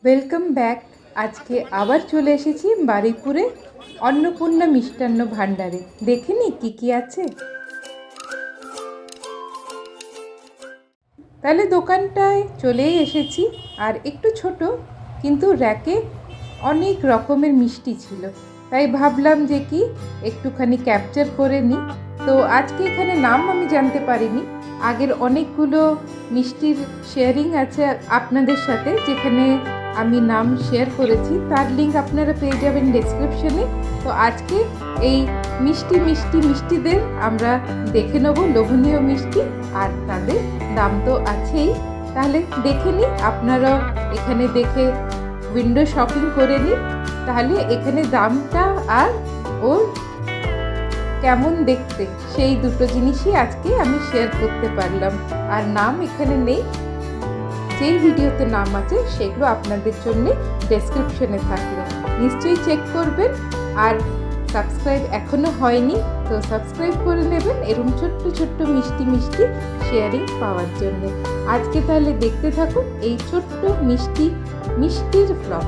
Welcome back. আজকে আবার চলে এসেছি বারুইপুরে অন্নপূর্ণা মিষ্টান্ন ভাণ্ডারে। দেখে নি কী কী আছে। তাহলে দোকানটায় চলেই এসেছি, আর একটু ছোট, কিন্তু র্যাকে অনেক রকমের মিষ্টি ছিল, তাই ভাবলাম যে কি একটুখানি ক্যাপচার করে নিই। তো আজকে এখানে নাম আমি জানতে পারিনি, আগের অনেকগুলো মিষ্টির শেয়ারিং আছে আপনাদের সাথে, যেখানে আমি নাম শেয়ার করেছি, তার লিঙ্ক আপনারা পেয়ে যাবেন ডেসক্রিপশনে। তো আজকে এই মিষ্টিদের আমরা দেখে নেব, লোভনীয় মিষ্টি, আর তাদের দাম তো আছেই। তাহলে দেখে নিই, আপনারাও এখানে দেখে উইন্ডো শপিং করে নিন। তাহলে এখানে দামটা আর ওর কেমন দেখতে, সেই দুটো জিনিসই আজকে আমি শেয়ার করতে পারলাম। আর নাম এখানে নেই, যেই ভিডিওতে নাম আছে সেগুলো আপনাদের জন্য ডেসক্রিপশনে থাকলো, নিশ্চয়ই চেক করবেন। আর সাবস্ক্রাইব এখনও হয়নি তো সাবস্ক্রাইব করে নেবেন, এরকম ছোট্ট ছোট্ট মিষ্টি শেয়ারিং পাওয়ার জন্য। আজকে তাহলে দেখতে থাকুন এই ছোট্ট মিষ্টির ব্লগ।